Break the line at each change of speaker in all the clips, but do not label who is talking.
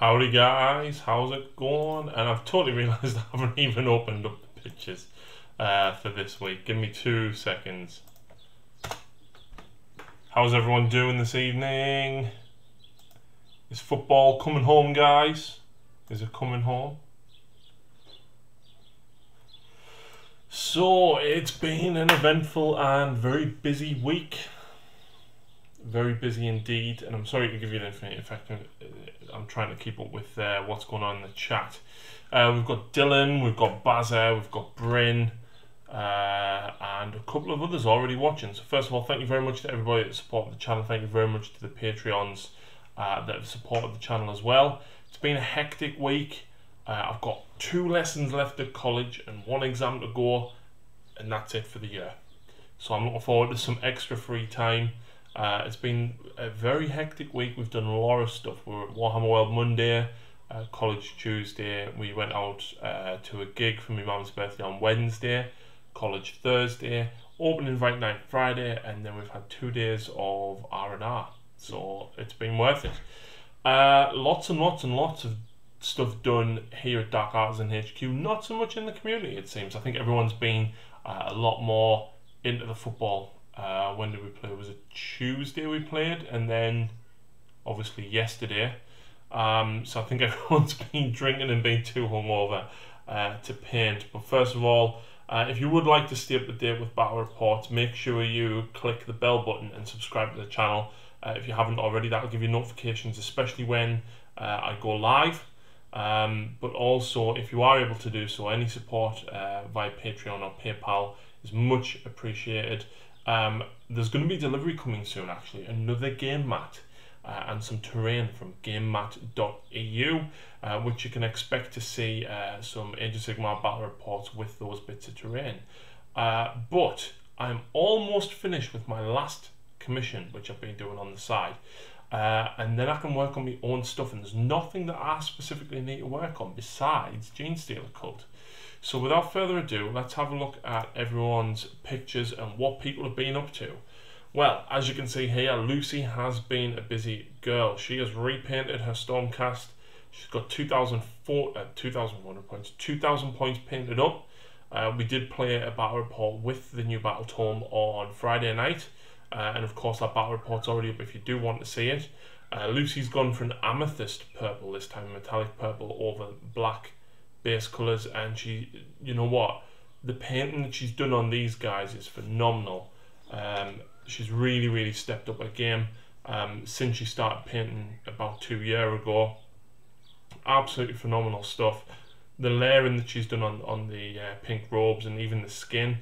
Howdy guys, how's it going? And I've totally realised I haven't even opened up the pictures for this week. Give me 2 seconds. How's everyone doing this evening? Is football coming home, guys? Is it coming home? So, it's been an eventful and very busy week. Very busy indeed, and I'm sorry to give you the information. In fact, I'm trying to keep up with what's going on in the chat. We've got Dylan, we've got Bazza, we've got Bryn, and a couple of others already watching. So first of all, thank you very much to everybody that supported the channel. Thank you very much to the Patreons that have supported the channel as well. It's been a hectic week. I've got 2 lessons left at college and 1 exam to go, and that's it for the year. So I'm looking forward to some extra free time. It's been a very hectic week. We've done a lot of stuff. We were at Warhammer World Monday, college Tuesday. We went out to a gig for my mum's birthday on Wednesday, college Thursday, open invite night Friday, and then we've had 2 days of R&R. So it's been worth it. Lots and lots and lots of stuff done here at Dark Artisan HQ. Not so much in the community, it seems. I think everyone's been a lot more into the football. When did we play? Was it Tuesday we played, and then obviously yesterday. So I think everyone's been drinking and being too hungover to paint. But first of all, if you would like to stay up to date with battle reports, make sure you click the bell button and subscribe to the channel. If you haven't already, that'll give you notifications, especially when I go live. But also, if you are able to do so, any support via Patreon or PayPal is much appreciated. There's going to be delivery coming soon, actually, another game mat and some terrain from gamemat.eu, which you can expect to see some Age of Sigmar battle reports with those bits of terrain. But I'm almost finished with my last commission, which I've been doing on the side, and then I can work on my own stuff, and there's nothing that I specifically need to work on besides Genestealer Cult. So without further ado, let's have a look at everyone's pictures and what people have been up to. Well, as you can see here, Lucy has been a busy girl. She has repainted her Stormcast. She's got 2,400 points, 2,000 points painted up. We did play a battle report with the new battle tome on Friday night. And of course that battle report's already up if you do want to see it. Lucy's gone for an amethyst purple this time, metallic purple over black base colours, and she, you know what, the painting that she's done on these guys is phenomenal. She's really stepped up her game since she started painting about 2 years ago. Absolutely phenomenal stuff. The layering that she's done on the pink robes and even the skin.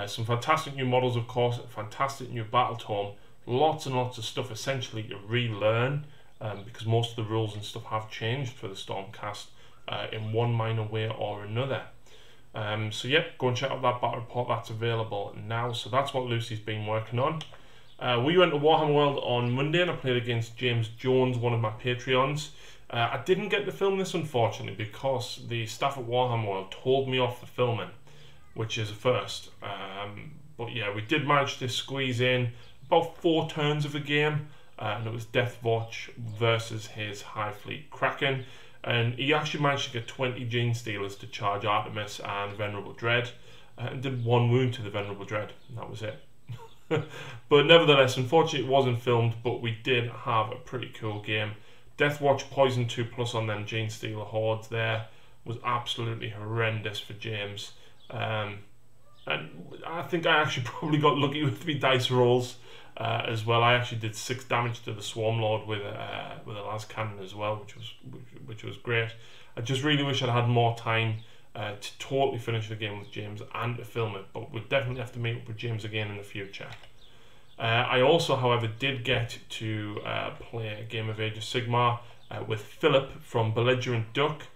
Some fantastic new models, of course, a fantastic new battle tome, lots and lots of stuff essentially to relearn, because most of the rules and stuff have changed for the Stormcast in one minor way or another. So yeah, go and check out that battle report, that's available now. So that's what Lucy's been working on. We went to Warhammer World on Monday and I played against James Jones, one of my Patreons. I didn't get to film this, unfortunately, because the staff at Warhammer World told me off for filming, which is a first. But yeah, we did manage to squeeze in about 4 turns of a game, and it was Deathwatch versus his High Fleet Kraken. And he actually managed to get 20 Genestealers to charge Artemis and Venerable Dread, and did 1 wound to the Venerable Dread, and that was it. But nevertheless, unfortunately it wasn't filmed, but we did have a pretty cool game. Deathwatch Poison 2+ on them Genestealer hordes there was absolutely horrendous for James. And I think I actually probably got lucky with the dice rolls as well. I actually did 6 damage to the Swarm Lord with a las cannon as well, which was great. I just really wish I'd had more time to totally finish the game with James and to film it, but we'll definitely have to meet up with James again in the future. I also, however, did get to play a game of Age of Sigmar with Philip from Belligerent Duck,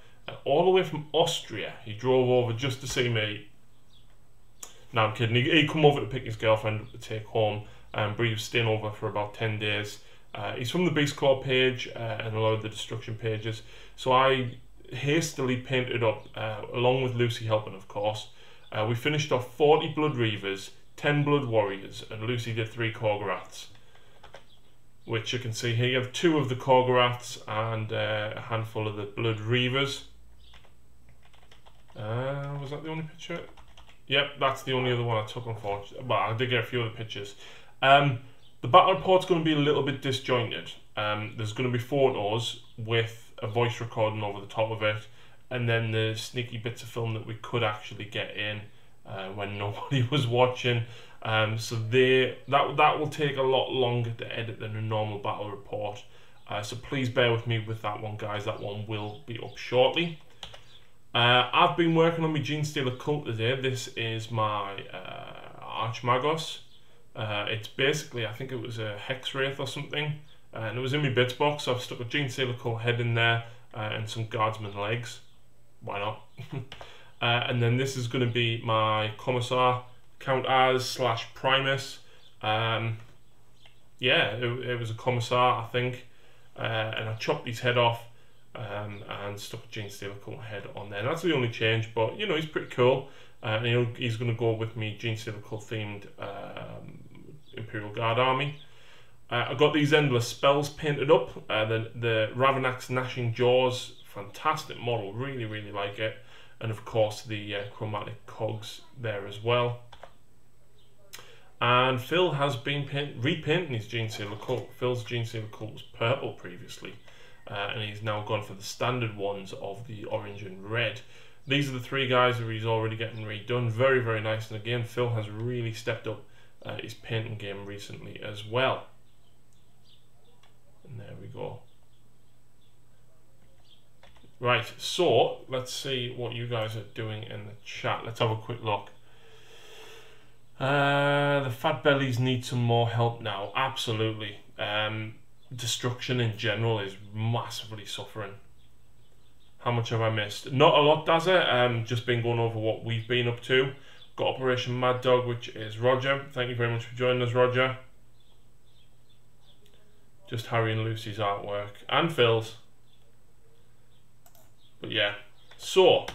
all the way from Austria. He drove over just to see me. No, I'm kidding. He come over to pick his girlfriend up to take home, but he was staying over for about 10 days. He's from the Beast Claw page and a lot of the Destruction pages. So I hastily painted up, along with Lucy helping, of course. We finished off 40 Blood Reavers, 10 Blood Warriors, and Lucy did 3 Korgoraths. which you can see here. You have 2 of the Korgoraths and a handful of the Blood Reavers. Was that the only picture? Yep, that's the only other one I took, unfortunately. But I did get a few other pictures. The battle report's going to be a little bit disjointed. There's going to be photos with a voice recording over the top of it, and then the sneaky bits of film that we could actually get in when nobody was watching. So that will take a lot longer to edit than a normal battle report. So please bear with me with that one, guys. That one will be up shortly. I've been working on my Genestealer cult today. This is my Archmagos. It's basically, I think it was a Hex Wraith or something, and it was in my bits box, so I've stuck a Genestealer cult head in there and some Guardsman legs. Why not? And then this is going to be my Commissar, Count as / Primus. Yeah, it was a Commissar, I think, and I chopped his head off and stuck a Genestealer cult head on there. And that's the only change, but you know, he's pretty cool. And he's going to go with me Genestealer cult themed Imperial Guard army. I got these endless spells painted up. The Ravanax Gnashing Jaws, fantastic model, really, really like it. And of course the chromatic cogs there as well. And Phil has been repainting his Genestealer cult. Phil's Genestealer cult was purple previously, and he's now gone for the standard ones of the orange and red. These are the 3 guys that he's already getting redone. Very, very nice. And again, Phil has really stepped up his painting game recently as well. And there we go. Right, so let's see what you guys are doing in the chat. Let's have a quick look. The fat bellies need some more help now. Absolutely. Destruction in general is massively suffering. How much have I missed? Not a lot, does it? Just been going over what we've been up to. Got Operation Mad Dog, which is Roger. Thank you very much for joining us, Roger. Just Harry and Lucy's artwork. And Phil's. But yeah. So,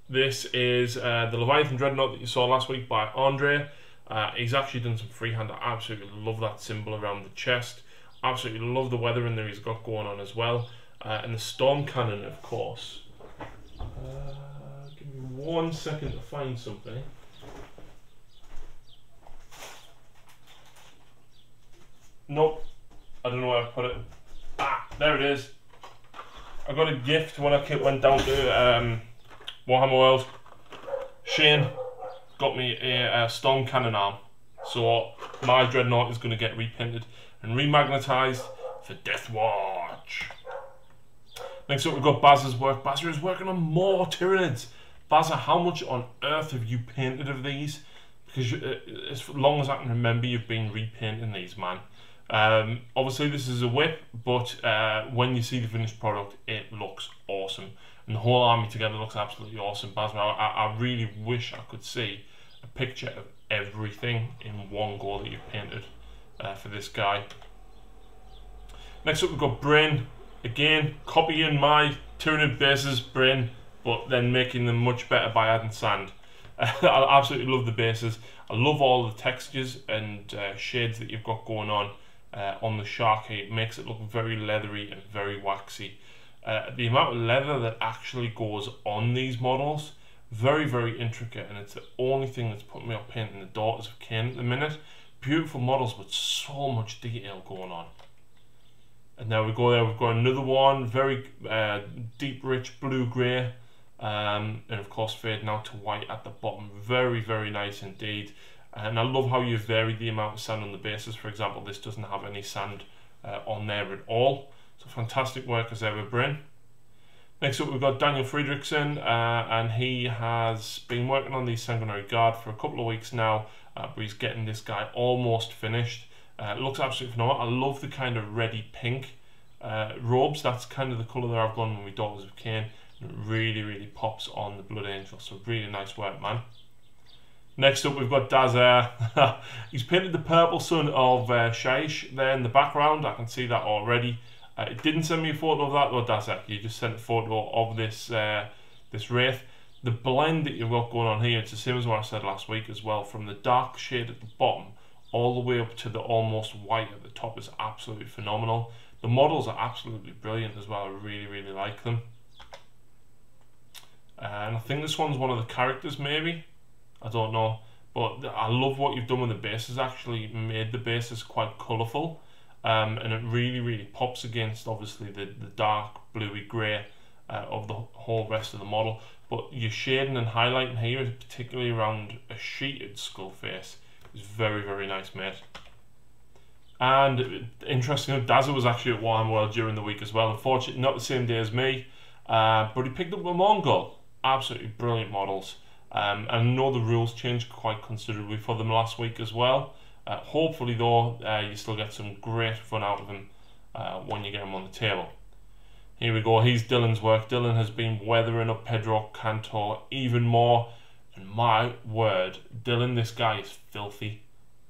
this is the Leviathan Dreadnought that you saw last week by Andre. He's actually done some freehand. I absolutely love that symbol around the chest. Absolutely love the weather in there he's got going on as well. And the storm cannon, of course. Give me 1 second to find something. Nope, I don't know where I put it. Ah, there it is. I got a gift when I went down to Warhammer World. Shane got me a storm cannon arm, so my Dreadnought is going to get repainted and remagnetized for Death Watch. Next up, we've got Baz's work. Bazza is working on more Tyranids. Bazza, how much on earth have you painted of these? Because as long as I can remember, you've been repainting these, man. Obviously, this is a whip, but when you see the finished product, it looks awesome. And the whole army together looks absolutely awesome. Bazza, I really wish I could see a picture of everything in one go that you've painted for this guy. Next up, we've got Bryn. Again, copying my Tyranid bases, Bryn, but then making them much better by adding sand. I absolutely love the bases. I love all the textures and shades that you've got going on the shark here. It makes it look very leathery and very waxy. The amount of leather that actually goes on these models, very, very intricate, and it's the only thing that's put me off painting the Daughters of Cain at the minute. Beautiful models with so much detail going on. And now we go there, we've got another one, very deep, rich blue-grey, and of course fading out to white at the bottom. Very, very nice indeed. And I love how you've varied the amount of sand on the bases. For example, this doesn't have any sand on there at all. So fantastic work as ever, Bryn. Next up, we've got Daniel Friedrichsen, and he has been working on the Sanguinary Guard for a couple of weeks now, but he's getting this guy almost finished. It looks absolutely phenomenal. I love the kind of reddy pink robes. That's kind of the colour that I've gone with my Daughters of Cain. It really, really pops on the Blood Angel. So really nice work, man. Next up, we've got Dazer. He's painted the purple sun of Shaish there in the background. I can see that already. It didn't send me a photo of that though, Dazer. You just sent a photo of this this wraith. The blend that you've got going on here, it's the same as what I said last week as well. From the dark shade at the bottom all the way up to the almost white at the top is absolutely phenomenal. The models are absolutely brilliant as well. I really, really like them. And I think this one's one of the characters, maybe. I don't know. But I love what you've done with the bases. Actually made the bases quite colourful. And it really, really pops against, obviously, the dark bluey grey of the whole rest of the model. But your shading and highlighting here, particularly around a sheeted skull face, is very, very nice made. And interestingly, Dazza was actually at Warhammer World during the week as well. Unfortunately, not the same day as me, but he picked up a Mongol. Absolutely brilliant models. And I know the rules changed quite considerably for them last week as well. Hopefully, though, you still get some great fun out of them when you get them on the table. Here we go. Here's Dylan's work. Dylan has been weathering up Pedro Cantor even more. And my word, Dylan, this guy is filthy,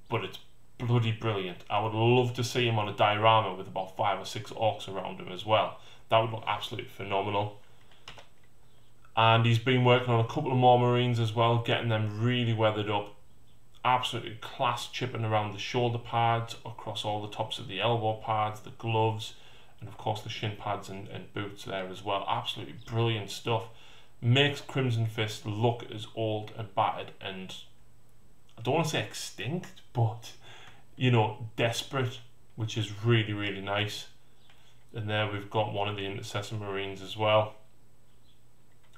but it's bloody brilliant. I would love to see him on a diorama with about 5 or 6 orcs around him as well. That would look absolutely phenomenal. And he's been working on a couple of more Marines as well, getting them really weathered up. Absolutely class chipping around the shoulder pads, across all the tops of the elbow pads, the gloves, and of course the shin pads and boots there as well. Absolutely brilliant stuff. Makes Crimson Fist look as old and battered and, I don't want to say extinct, but, you know, desperate, which is really, really nice. And there we've got one of the Intercessor Marines as well.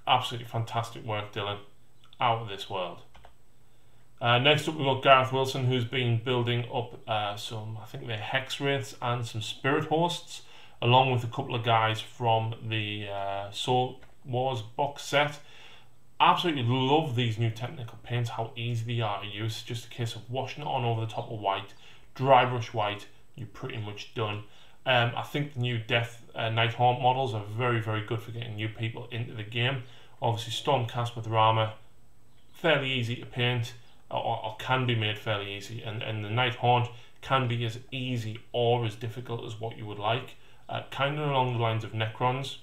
Absolutely fantastic work, Dylan. Out of this world. Next up we've got Gareth Wilson, who's been building up some, I think they're Hex Wraiths and some Spirit Hosts, along with a couple of guys from the Soul Wars box set. Absolutely love these new technical paints, how easy they are to use. It's just a case of washing it on over the top of white, dry brush white, you're pretty much done. I think the new Death Nighthaunt models are very, very good for getting new people into the game. Obviously Stormcast with Rama, fairly easy to paint, or can be made fairly easy, and the Nighthaunt can be as easy or as difficult as what you would like, kind of along the lines of Necrons.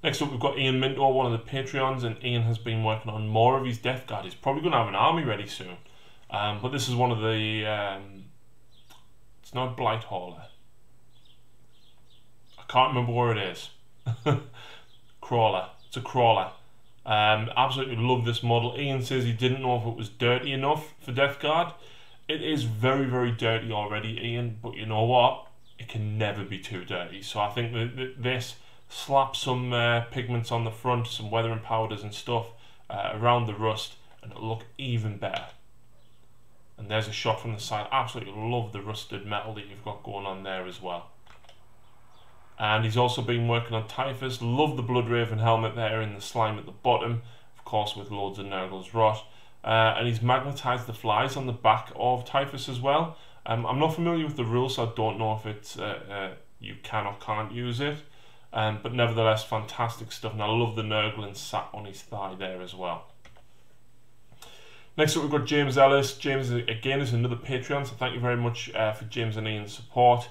Next up we've got Ian Minto, one of the Patreons, and Ian has been working on more of his Death Guard. He's probably going to have an army ready soon, but this is one of the, it's not Blight Hauler, I can't remember where it is. Crawler, it's a crawler. Absolutely love this model. Ian says he didn't know if it was dirty enough for Death Guard. It is very, very dirty already, Ian, but you know what? It can never be too dirty. So I think that this slap some pigments on the front, some weathering powders and stuff around the rust, and it'll look even better. And there's a shot from the side. Absolutely love the rusted metal that you've got going on there as well. And he's also been working on Typhus. Love the Bloodraven helmet there in the slime at the bottom, of course with loads of Nurgle's Rot. And he's magnetised the flies on the back of Typhus as well. I'm not familiar with the rules, so I don't know if it's you can or can't use it. But nevertheless, fantastic stuff. And I love the Nurgle sat on his thigh there as well. Next up we've got James Ellis. James again is another Patreon, so thank you very much for James and Ian's support.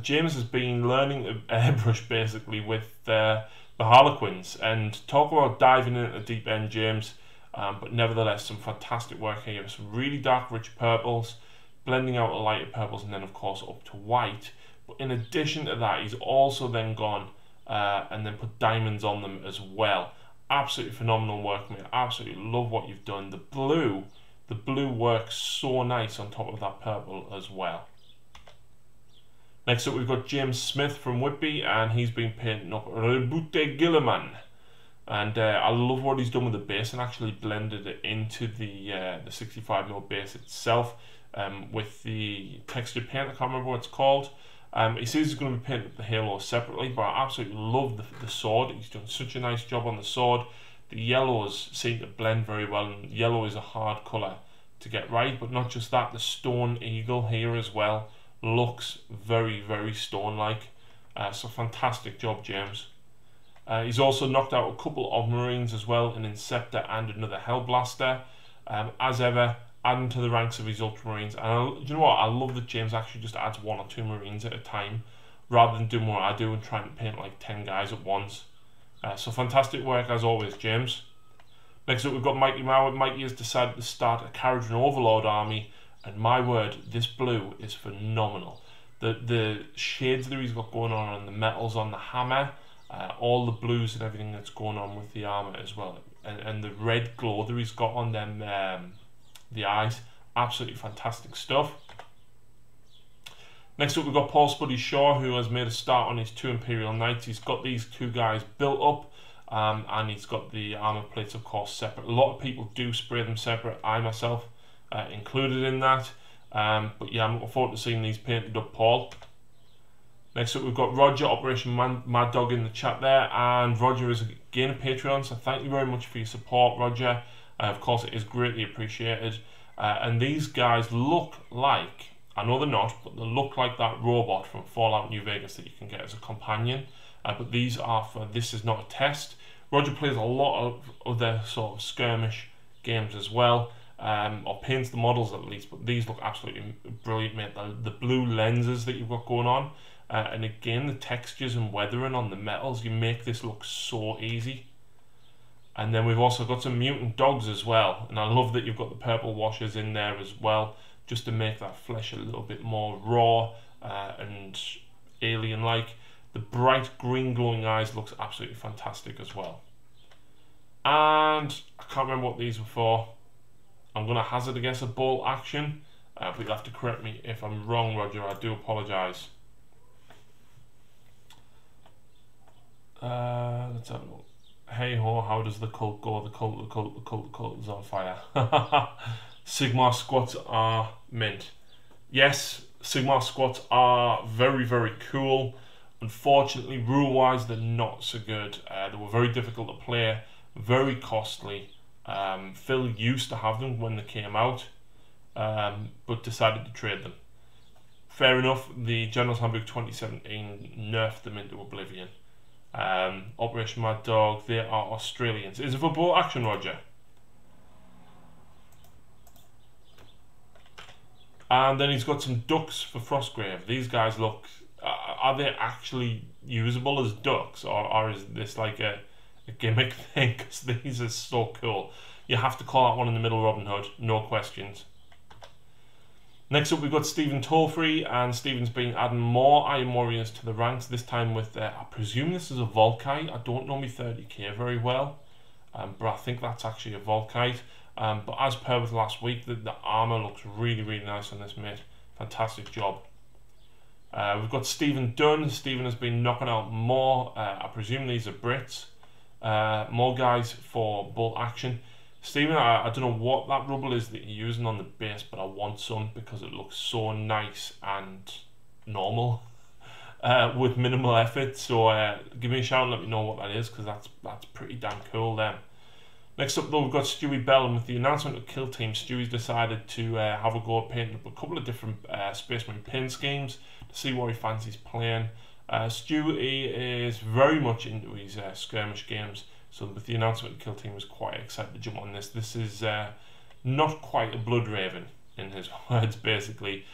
James has been learning to airbrush basically with the Harlequins, and talk about diving into the deep end, James. But nevertheless, some fantastic work here. Some really dark, rich purples, blending out the lighter purples, and then of course up to white. But in addition to that, he's also then gone and then put diamonds on them as well. Absolutely phenomenal work, mate. Absolutely love what you've done. The blue works so nice on top of that purple as well. Next up we've got James Smith from Whitby, and he's been painting up Rebute Gilliman. And I love what he's done with the base, and actually blended it into the 65mm base itself with the textured paint. I can't remember what it's called. He says he's going to be painting up the halo separately, but I absolutely love the sword. He's done such a nice job on the sword. The yellows seem to blend very well, and yellow is a hard colour to get right. But not just that, the stone eagle here as well looks very, very stone-like. So fantastic job, James. He's also knocked out a couple of Marines as well, an Inceptor and another Hellblaster. As ever, adding to the ranks of his Ultramarines. And you know what? I love that James actually just adds 1 or 2 Marines at a time, rather than doing what I do and trying to paint like 10 guys at once. So fantastic work as always, James. Next up we've got Mikey Mowat. Mikey has decided to start a Carriage and Overlord army and my word, this blue is phenomenal. The shades that he's got going on the metals on the hammer, all the blues and everything that's going on with the armor as well, and the red glow that he's got on them, the eyes, absolutely fantastic stuff. Next up, we've got Paul Spuddy Shaw, who has made a start on his 2 Imperial Knights. He's got these 2 guys built up, and he's got the armor plates, of course, separate. A lot of people do spray them separate. I myself included in that. But yeah, I'm looking forward to seeing these painted up, Paul. Next up, we've got Roger, Operation Mad Dog, in the chat there, and Roger is again a Patreon, so thank you very much for your support, Roger. Of course, it is greatly appreciated. And these guys look like, I know they're not, but they look like that robot from Fallout New Vegas that you can get as a companion. But these are for This Is Not a Test. Roger plays a lot of other sort of skirmish games as well, or paints the models at least, but these look absolutely brilliant, mate. The blue lenses that you've got going on, and again the textures and weathering on the metals, you make this look so easy. And then we've also got some mutant dogs as well, and I love that you've got the purple washes in there as well, just to make that flesh a little bit more raw and alien-like. The bright green glowing eyes looks absolutely fantastic as well. And I can't remember what these were for. I'm going to hazard a guess at bolt action, but you'll have to correct me if I'm wrong, Roger. I do apologise. Let's have a look. Hey ho, how does the cult go? The cult is on fire. Sigmar squats are mint. Yes, Sigmar squats are very, very cool. Unfortunately, rule-wise, they're not so good. They were very difficult to play, very costly. Phil used to have them when they came out, but decided to trade them. Fair enough, the General's Handbook 2017 nerfed them into oblivion. Operation Mad Dog, they are Australians. Is it for bolt action, Roger? And then he's got some ducks for Frostgrave. These guys look, are they actually usable as ducks, or is this like a gimmick thing? Because these are so cool. You have to call out one in the middle, Robin Hood, no questions. Next up, we've got Stephen Tolfree, and Stephen's been adding more Iron Warriors to the ranks, this time with, I presume this is a Volkite. I don't know my 30k very well, but I think that's actually a Volkite. But as per with last week, the armour looks really, really nice on this, mate. Fantastic job. We've got Stephen Dunn. Stephen has been knocking out more, I presume these are Brits, more guys for bolt action. Stephen, I don't know what that rubble is that you're using on the base, but I want some because it looks so nice and normal with minimal effort. So give me a shout and let me know what that is, because that's pretty damn cool then. Next up though, we've got Stewie Bell, and with the announcement of Kill Team, Stewie's decided to have a go at painting up a couple of different Space Marine pin schemes to see what he fancies playing. Stewie is very much into his skirmish games, so with the announcement of Kill Team, was quite excited to jump on this. This is not quite a Blood Raven, in his words, basically.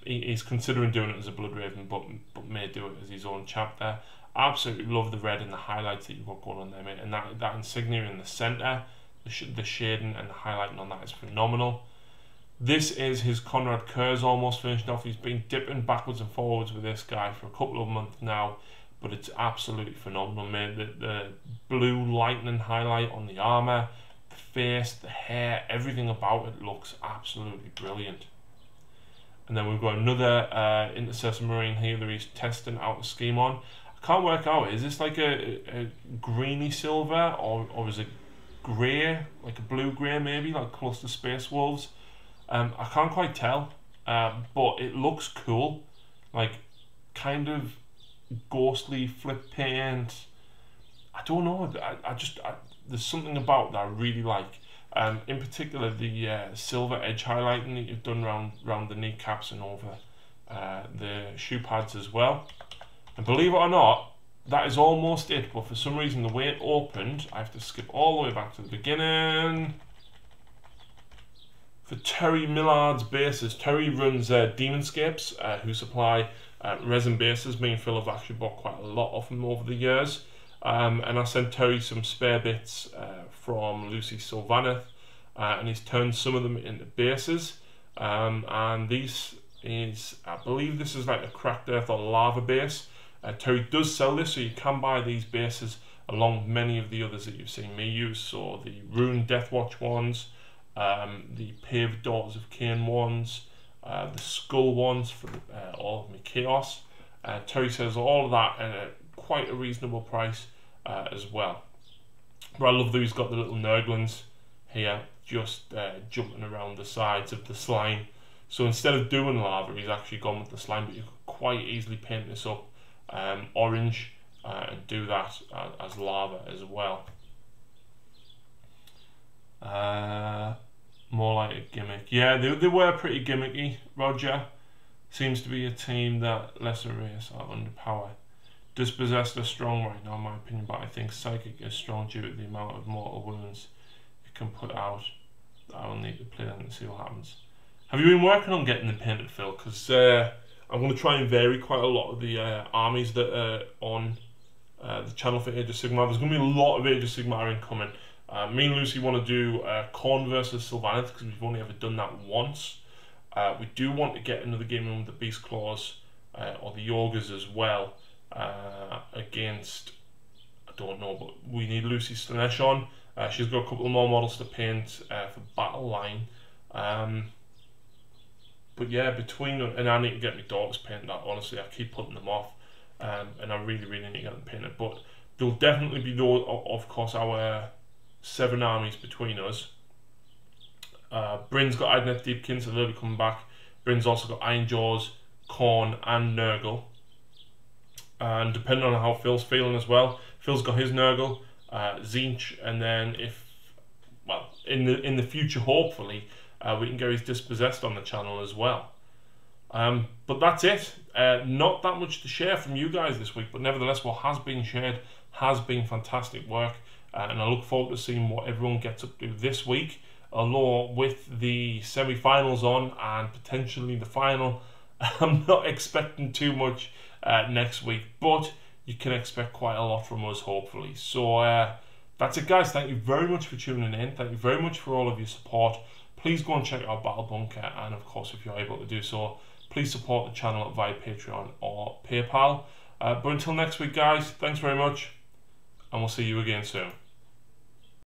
He's considering doing it as a Blood Raven, but may do it as his own chapter. Absolutely love the red and the highlights that you've got going on there, mate, and that insignia in the centre, the shading and the highlighting on that is phenomenal. This is his Conrad Kurz almost finished off. He's been dipping backwards and forwards with this guy for a couple of months now, but it's absolutely phenomenal, mate. The blue lightning highlight on the armour, the face, the hair, everything about it looks absolutely brilliant. And then we've got another Intercessor Marine here that he's testing out a scheme on. I can't work out, is this like a greeny silver, or is it grey, like a blue grey maybe, like close to Space Wolves? I can't quite tell, but it looks cool, like kind of ghostly flip paint. I don't know, there's something about that I really like. In particular, the silver edge highlighting that you've done round the kneecaps and over the shoe pads as well. And believe it or not, that is almost it, but for some reason the way it opened, I have to skip all the way back to the beginning. For Terry Millard's bases, Terry runs Demonscapes, who supply resin bases. Me and Phil have actually bought quite a lot of them over the years. And I sent Terry some spare bits from Lucy Sylvaneth, and he's turned some of them into bases. And these is, I believe this is like a cracked earth or lava base. Terry does sell this, so you can buy these bases along with many of the others that you've seen me use. So the Rune Deathwatch ones, the Paved Daughters of Cain ones, the Skull ones for all of my Chaos. Terry sells all of that at quite a reasonable price as well. But I love that he's got the little Nurglings here just jumping around the sides of the slime. So instead of doing lava, he's actually gone with the slime, but you could quite easily paint this up orange and do that as lava as well. More like a gimmick. Yeah, they were pretty gimmicky. Roger seems to be a team that lesser race are underpowered. Dispossessed are strong right now in my opinion, but I think Psychic is strong due to the amount of mortal wounds it can put out. I'll need to play that and see what happens. Have you been working on getting them painted, Phil? Because I'm going to try and vary quite a lot of the armies that are on the channel for Age of Sigmar. There's going to be a lot of Age of Sigmar incoming. Me and Lucy want to do Khorne versus Sylvaneth because we've only ever done that once. We do want to get another game in with the Beast Claws or the Ogres as well against, I don't know, but we need Lucy Slanesh on. She's got a couple more models to paint for Battle Line. But yeah, between, and I need to get my daughters painted that, honestly, I keep putting them off, and I really need to get them painted. But there'll definitely be, of course, our 7 armies between us. Bryn's got Idnet Deepkin, so they'll be coming back. Bryn's also got Ironjaws, Khorne, and Nurgle. And depending on how Phil's feeling as well, Phil's got his Nurgle, Tzeentch, and then if, well, in the future, hopefully, we can get his Dispossessed on the channel as well. But that's it. Not that much to share from you guys this week, but nevertheless, what has been shared has been fantastic work. And I look forward to seeing what everyone gets up to this week. Although with the semi-finals on and potentially the final, I'm not expecting too much next week. But you can expect quite a lot from us, hopefully. So that's it, guys. Thank you very much for tuning in. Thank you very much for all of your support. Please go and check out Battle Bunker, and of course, if you're able to do so, please support the channel via Patreon or PayPal. But until next week, guys, thanks very much, and we'll see you again soon.